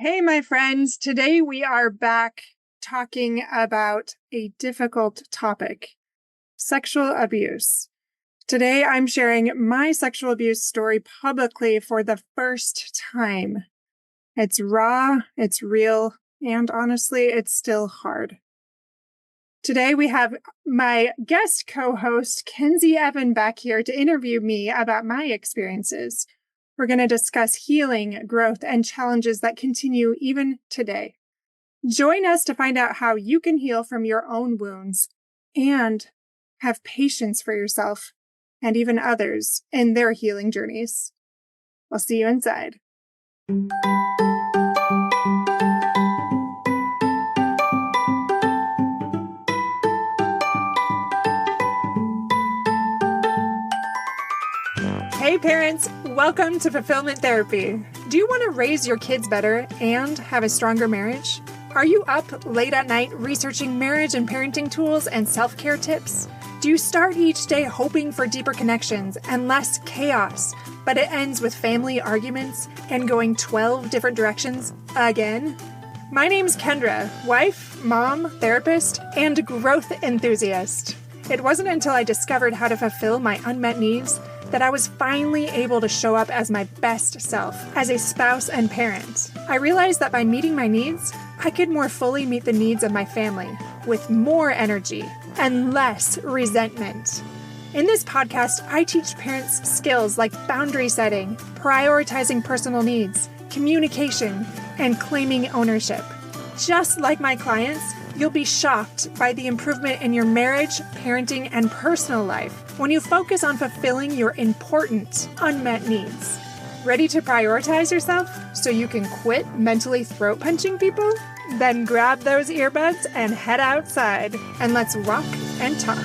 Hey, my friends. Today we are back talking about a difficult topic, sexual abuse. Today I'm sharing my sexual abuse story publicly for the first time. It's raw, it's real, and honestly, it's still hard. Today we have my guest co-host, Kensi Evans, back here to interview me about my experiences. We're going to discuss healing, growth, and challenges that continue even today. Join us to find out how you can heal from your own wounds and have patience for yourself and even others in their healing journeys. I'll see you inside. Hey parents, welcome to Fulfillment Therapy. Do you want to raise your kids better and have a stronger marriage? Are you up late at night researching marriage and parenting tools and self-care tips? Do you start each day hoping for deeper connections and less chaos, but it ends with family arguments and going 12 different directions again? My name's Kendra, wife, mom, therapist, and growth enthusiast. It wasn't until I discovered how to fulfill my unmet needs that I was finally able to show up as my best self, as a spouse and parent. I realized that by meeting my needs, I could more fully meet the needs of my family with more energy and less resentment. In this podcast, I teach parents skills like boundary setting, prioritizing personal needs, communication, and claiming ownership. Just like my clients, you'll be shocked by the improvement in your marriage, parenting, and personal life when you focus on fulfilling your important unmet needs. Ready to prioritize yourself so you can quit mentally throat punching people? Then grab those earbuds and head outside, and let's rock and talk.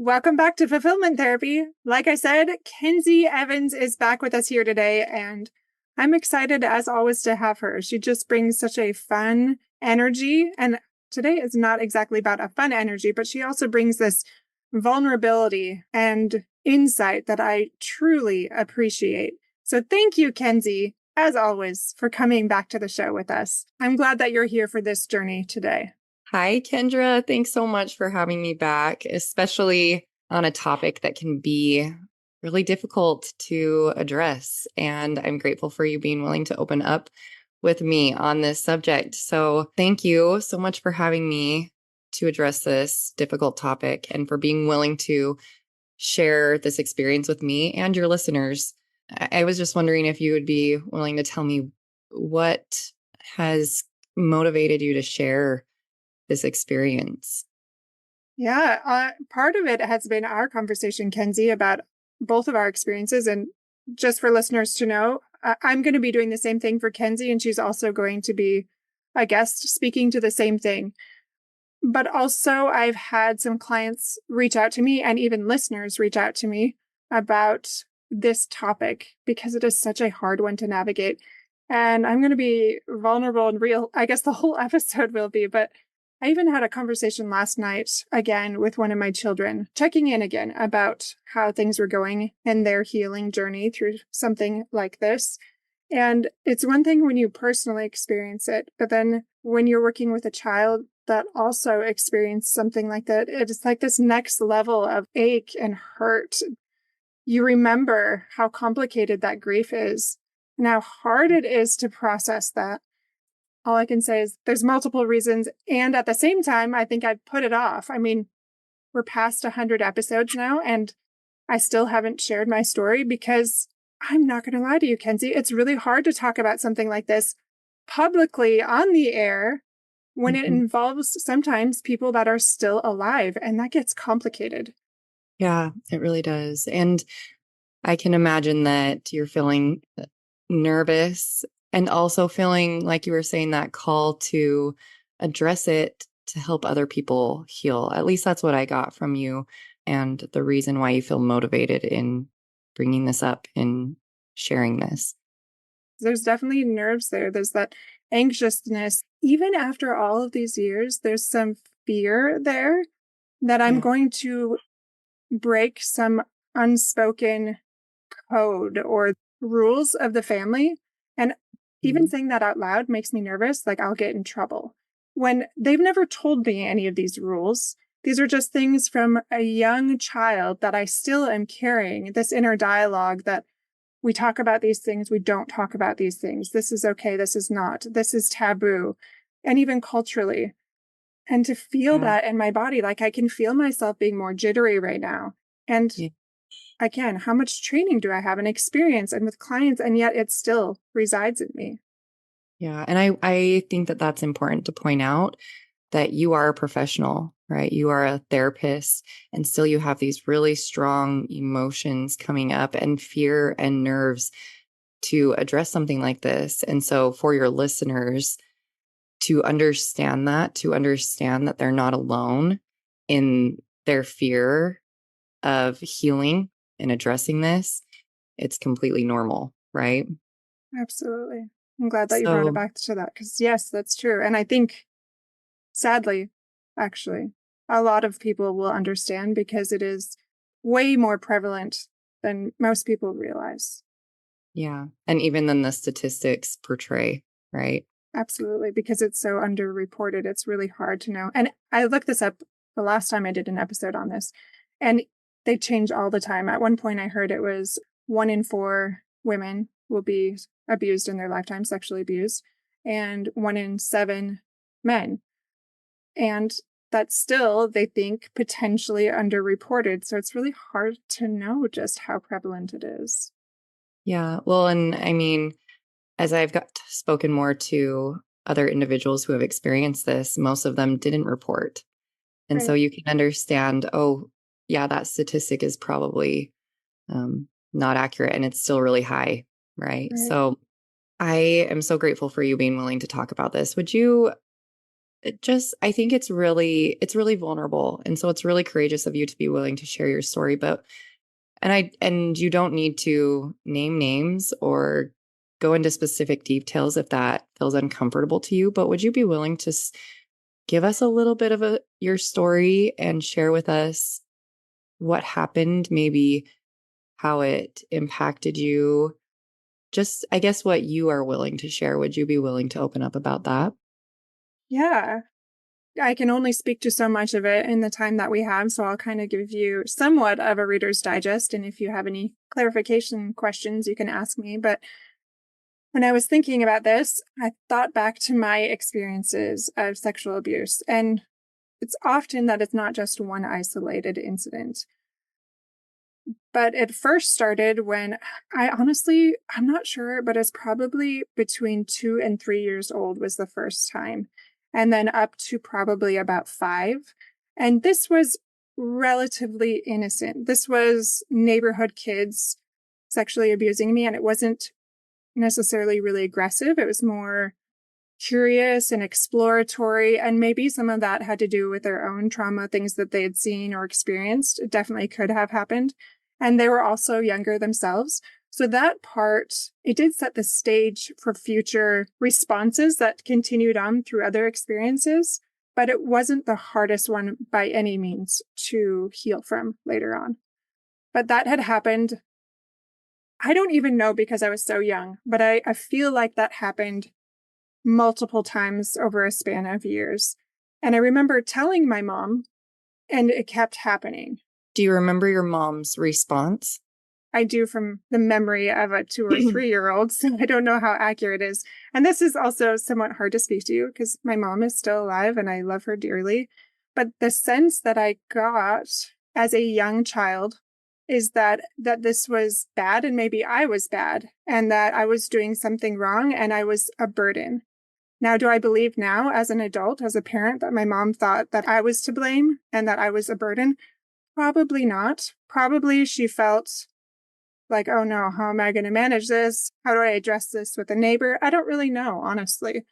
Welcome back to Fulfillment Therapy. Like I said, Kensi Evans is back with us here today, and I'm excited as always to have her. She just brings such a fun energy, and today is not exactly about a fun energy, but she also brings this vulnerability and insight that I truly appreciate. So thank you, Kensi, as always, for coming back to the show with us. I'm glad that you're here for this journey today. Hi, Kendra. Thanks so much for having me back, especially on a topic that can be really difficult to address. And I'm grateful for you being willing to open up with me on this subject. So thank you so much for having me to address this difficult topic and for being willing to share this experience with me and your listeners. I was just wondering if you would be willing to tell me what has motivated you to share this experience. Yeah, part of it has been our conversation, Kensi, about both of our experiences. And just for listeners to know, I'm going to be doing the same thing for Kensi, and she's also going to be a guest speaking to the same thing. But also, I've had some clients reach out to me and even listeners reach out to me about this topic because it is such a hard one to navigate. And I'm going to be vulnerable and real. I guess the whole episode will be, but I even had a conversation last night again with one of my children, checking in again about how things were going in their healing journey through something like this. And it's one thing when you personally experience it, but then when you're working with a child that also experienced something like that, it's like this next level of ache and hurt. You remember how complicated that grief is and how hard it is to process that. All I can say is there's multiple reasons. And at the same time, I think I've put it off. I mean, we're past 100 episodes now, and I still haven't shared my story because I'm not going to lie to you, Kensi. It's really hard to talk about something like this publicly on the air when it involves sometimes people that are still alive, and that gets complicated. Yeah, it really does. And I can imagine that you're feeling nervous and also feeling like you were saying that call to address it to help other people heal. At least that's what I got from you and the reason why you feel motivated in bringing this up and sharing this. There's definitely nerves there. There's that anxiousness even after all of these years, there's some fear there that I'm Yeah. going to break some unspoken code or rules of the family. And even Mhm. saying that out loud makes me nervous, like I'll get in trouble. When they've never told me any of these rules, these are just things from a young child that I still am carrying, this inner dialogue that we talk about these things, we don't talk about these things. This is okay, this is not, this is taboo. And even culturally, and to feel Yeah. that in my body, like I can feel myself being more jittery right now. And Yeah. again, how much training do I have and experience and with clients, and yet it still resides in me? Yeah. And I think that that's important to point out that you are a professional, right? You are a therapist, and still you have these really strong emotions coming up and fear and nerves to address something like this. And so for your listeners to understand that they're not alone in their fear of healing and addressing this, it's completely normal, right? Absolutely. I'm glad that you brought it So, back to that because, yes, that's true. And I think, sadly, actually, a lot of people will understand because it is way more prevalent than most people realize. yeah. And even then the statistics portray, right? Absolutely, because it's so underreported, it's really hard to know. And I looked this up the last time I did an episode on this, and they change all the time. At one point, I heard it was 1 in 4 women will be abused in their lifetime, sexually abused, and 1 in 7 men. And that's still, they think, potentially underreported. So it's really hard to know just how prevalent it is. Yeah. Well, and I mean, as I've got spoken more to other individuals who have experienced this, most of them didn't report. And so Right, you can understand, oh, yeah, that statistic is probably not accurate and it's still really high. Right. right. So I am so grateful for you being willing to talk about this. Would you just, I think it's really vulnerable. And so it's really courageous of you to be willing to share your story. But and you don't need to name names or go into specific details if that feels uncomfortable to you, but would you be willing to give us a little bit of your story and share with us what happened, maybe how it impacted you? Just I guess what you are willing to share. Would you be willing to open up about that? Yeah. I can only speak to so much of it in the time that we have, so I'll kind of give you somewhat of a Reader's Digest. And if you have any clarification questions, you can ask me. But when I was thinking about this, I thought back to my experiences of sexual abuse. And it's often that it's not just one isolated incident. But it first started when I'm not sure, but it's probably between 2 and 3 years old was the first time. And then up to probably about 5. And this was relatively innocent. This was neighborhood kids sexually abusing me. And it wasn't necessarily really aggressive. It was more curious and exploratory. And maybe some of that had to do with their own trauma, things that they had seen or experienced. It definitely could have happened. And they were also younger themselves. So that part, it did set the stage for future responses that continued on through other experiences, but it wasn't the hardest one by any means to heal from later on. But that had happened. I don't even know because I was so young, but I feel like that happened multiple times over a span of years. And I remember telling my mom, and it kept happening. Do you remember your mom's response? I do from the memory of a 2 or 3 year old, so I don't know how accurate it is. And this is also somewhat hard to speak to you because my mom is still alive and I love her dearly. But the sense that I got as a young child is that this was bad and maybe I was bad and that I was doing something wrong and I was a burden. Now, do I believe now as an adult, as a parent, that my mom thought that I was to blame and that I was a burden? Probably not. Probably she felt like, oh no, how am I going to manage this? How do I address this with a neighbor? I don't really know, honestly,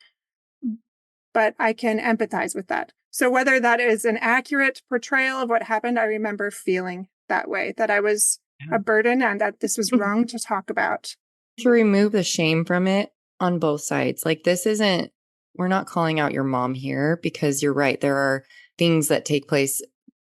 but I can empathize with that. So whether that is an accurate portrayal of what happened, I remember feeling that way, that I was a burden and that this was wrong to talk about. To remove the shame from it on both sides. Like this isn't we're not calling out your mom here because you're right. There are things that take place.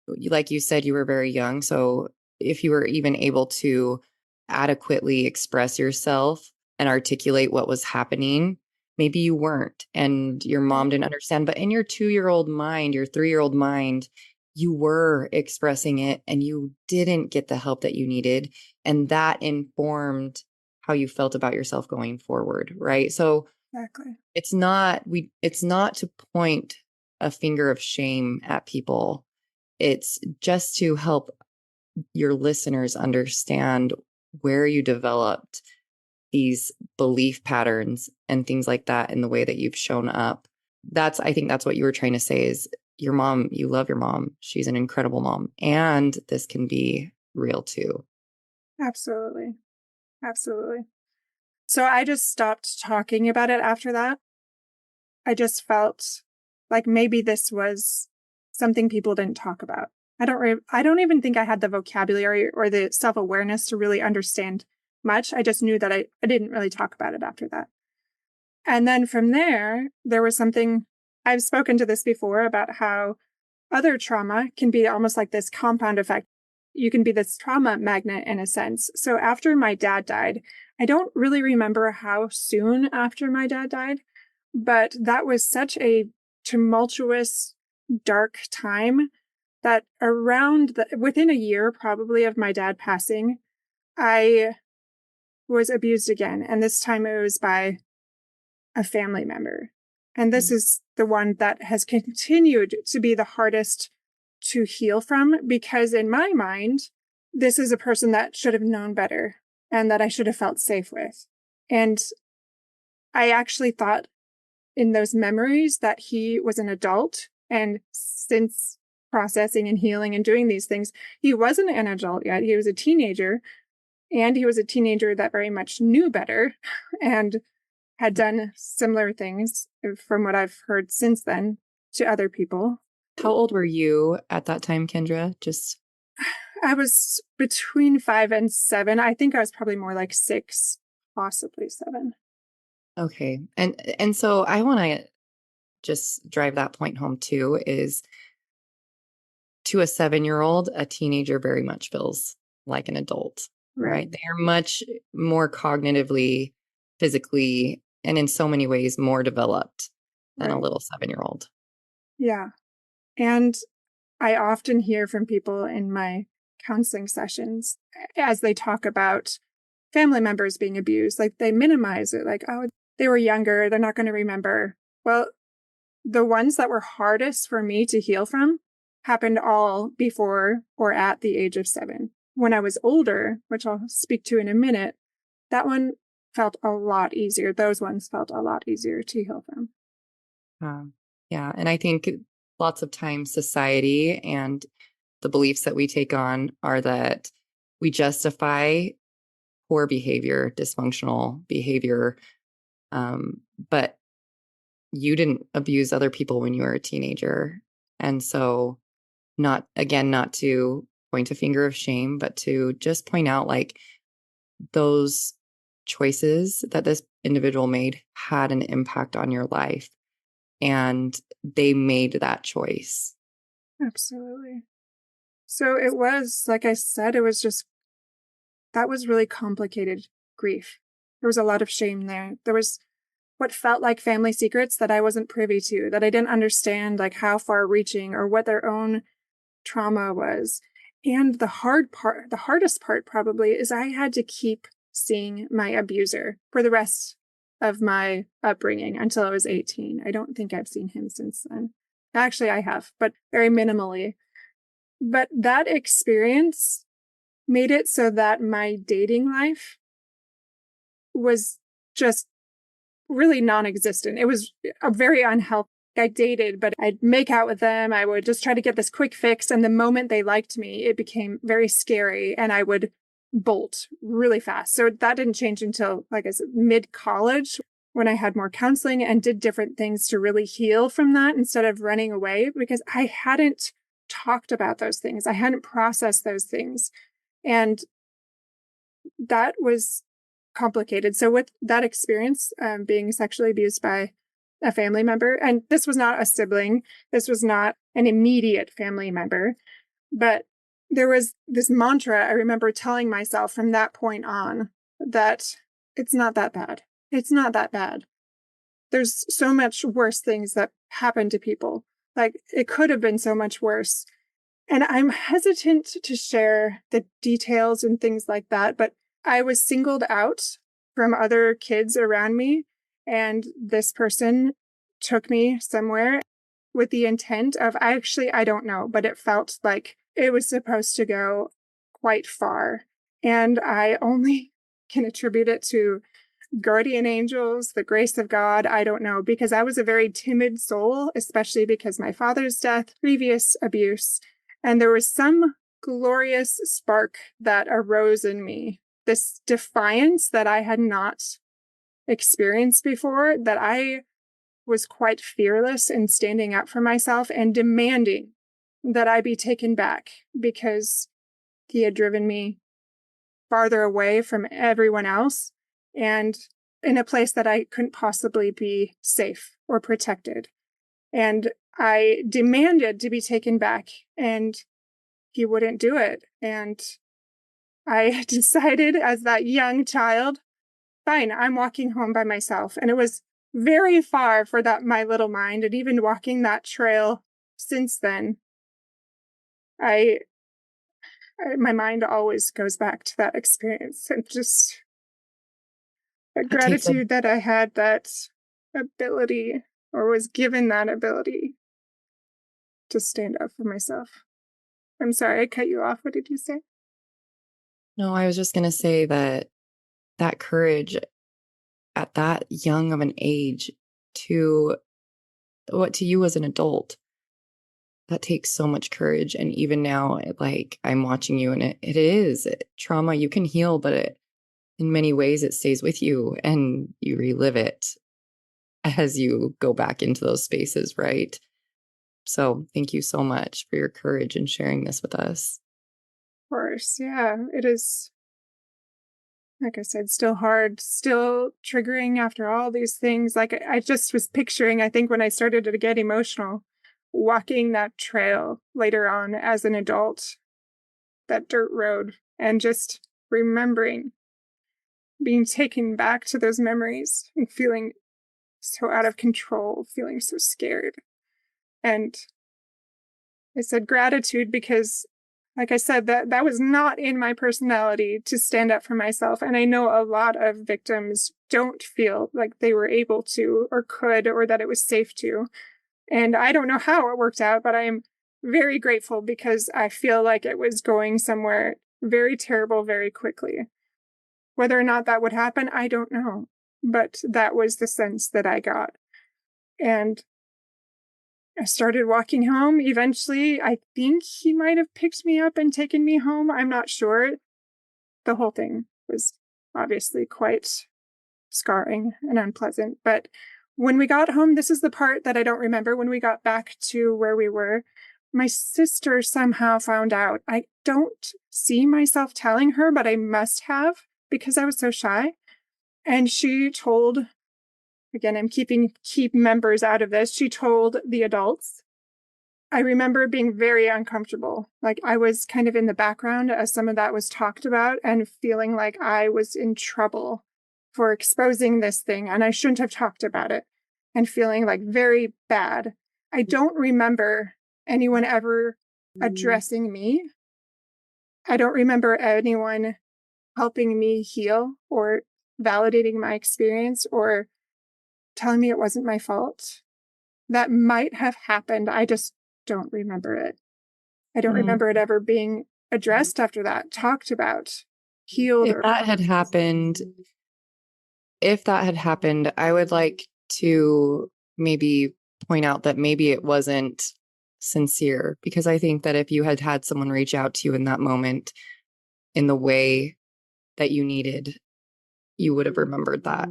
Like you said, you were very young. So if you were even able to adequately express yourself and articulate what was happening, maybe you weren't and your mom didn't understand. But in your 2-year-old mind, your 3-year-old mind, you were expressing it and you didn't get the help that you needed. And that informed how you felt about yourself going forward. Right. So Exactly. it's not to point a finger of shame at people. It's just to help your listeners understand where you developed these belief patterns and things like that in the way that you've shown up. I think that's what you were trying to say is your mom, you love your mom. She's an incredible mom. And this can be real too. Absolutely. Absolutely. So I just stopped talking about it after that. I just felt like maybe this was something people didn't talk about. I don't even think I had the vocabulary or the self-awareness to really understand much. I just knew that I didn't really talk about it after that. And then from there was something I've spoken to this before about how other trauma can be almost like this compound effect. You can be this trauma magnet in a sense. So after my dad died, I don't really remember how soon after my dad died, but that was such a tumultuous, dark time that within a year probably of my dad passing, I was abused again. And this time it was by a family member. And this is the one that has continued to be the hardest to heal from, because in my mind, this is a person that should have known better and that I should have felt safe with. And I actually thought in those memories that he was an adult. And since processing and healing and doing these things, he wasn't an adult yet. He was a teenager, and he was a teenager that very much knew better and had done similar things, from what I've heard since then, to other people. How old were you at that time, Kendra? Just I was between 5 and 7. I think I was probably more like 6, possibly 7. okay. And so I want to just drive that point home too is to a 7-year-old, a teenager very much feels like an adult, right? They are much more cognitively, physically, and in so many ways more developed than a little 7-year-old. Yeah. And I often hear from people in my counseling sessions as they talk about family members being abused, like they minimize it, like, oh, they were younger, they're not going to remember. Well, the ones that were hardest for me to heal from happened all before or at the age of 7. When I was older, which I'll speak to in a minute, that one felt a lot easier. Those ones felt a lot easier to heal from. Yeah. And I think lots of times society and the beliefs that we take on are that we justify poor behavior, dysfunctional behavior. But you didn't abuse other people when you were a teenager. And so not to point a finger of shame, but to just point out like those choices that this individual made had an impact on your life and they made that choice. Absolutely. So it was, like I said, that was really complicated grief. There was a lot of shame there. There was what felt like family secrets that I wasn't privy to, that I didn't understand, like how far reaching or what their own trauma was. And the hardest part probably is I had to keep seeing my abuser for the rest of my upbringing until I was 18. I don't think I've seen him since then. Actually, I have, but very minimally. But that experience made it so that my dating life was just really non-existent. It was a very unhealthy. I dated, but I'd make out with them. I would just try to get this quick fix. And the moment they liked me, it became very scary and I would bolt really fast. So that didn't change until, like I said, mid-college, when I had more counseling and did different things to really heal from that instead of running away, because I hadn't talked about those things. I hadn't processed those things. And that was complicated. So with that experience, being sexually abused by a family member. And this was not a sibling. This was not an immediate family member. But there was this mantra I remember telling myself from that point on, that it's not that bad. It's not that bad. There's so much worse things that happen to people. Like, it could have been so much worse. And I'm hesitant to share the details and things like that, but I was singled out from other kids around me, and this person took me somewhere with the intent of, I don't know, but it felt like it was supposed to go quite far. And I only can attribute it to guardian angels, the grace of God. I don't know, because I was a very timid soul, especially because my father's death, previous abuse, and there was some glorious spark that arose in me, this defiance that I had not experienced before, that I was quite fearless in standing up for myself and demanding that I be taken back, because he had driven me farther away from everyone else and in a place that I couldn't possibly be safe or protected. And I demanded to be taken back, and he wouldn't do it. And I decided as that young child, fine, I'm walking home by myself. And it was very far for that my little mind. And even walking that trail since then, my mind always goes back to that experience, and just a gratitude that I had that ability, or was given that ability, to stand up for myself. I'm sorry, I cut you off. What did you say? No, I was just going to say that courage at that young of an age to what to you as an adult, that takes so much courage. And even now, like, I'm watching you, and it is trauma you can heal, but in many ways it stays with you and you relive it as you go back into those spaces, right? So thank you so much for your courage and sharing this with us. Of course, yeah, it is, like I said, still hard, still triggering after all these things. Like, I just was picturing, I think when I started to get emotional, walking that trail later on as an adult, that dirt road, and just remembering being taken back to those memories and feeling so out of control, feeling so scared. And I said gratitude because, like I said, that was not in my personality to stand up for myself. And I know a lot of victims don't feel like they were able to or could, or that it was safe to. And I don't know how it worked out, but I am very grateful, because I feel like it was going somewhere very terrible very quickly. Whether or not that would happen, I don't know. But that was the sense that I got. And I started walking home. Eventually, I think he might have picked me up and taken me home. I'm not sure. The whole thing was obviously quite scarring and unpleasant. But when we got home, this is the part that I don't remember. When we got back to where we were, my sister somehow found out. I don't see myself telling her, but I must have, because I was so shy. And she told, again, I'm keeping members out of this. She told the adults. I remember being very uncomfortable. Like, I was kind of in the background as some of that was talked about, and feeling like I was in trouble for exposing this thing, and I shouldn't have talked about it, and feeling like very bad. I don't remember anyone ever addressing me. I don't remember anyone helping me heal or validating my experience or telling me it wasn't my fault. That might have happened. I just don't remember it. I don't remember it ever being addressed after that, talked about, healed. If that had happened, I would like to maybe point out that maybe it wasn't sincere, because I think that if you had had someone reach out to you in that moment in the way that you needed, you would have remembered that.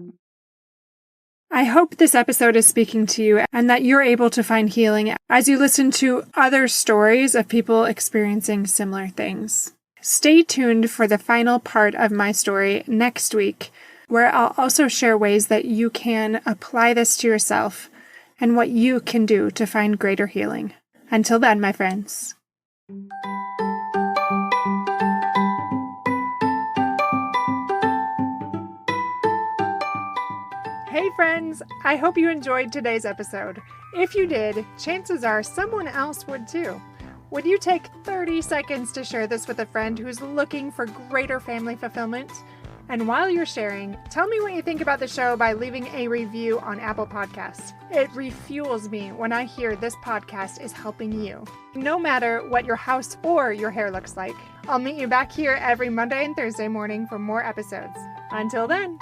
I hope this episode is speaking to you, and that you're able to find healing as you listen to other stories of people experiencing similar things. Stay tuned for the final part of my story next week, where I'll also share ways that you can apply this to yourself and what you can do to find greater healing. Until then, my friends. Hey friends, I hope you enjoyed today's episode. If you did, chances are someone else would too. Would you take 30 seconds to share this with a friend who's looking for greater family fulfillment? And while you're sharing, tell me what you think about the show by leaving a review on Apple Podcasts. It refuels me when I hear this podcast is helping you. No matter what your house or your hair looks like, I'll meet you back here every Monday and Thursday morning for more episodes. Until then.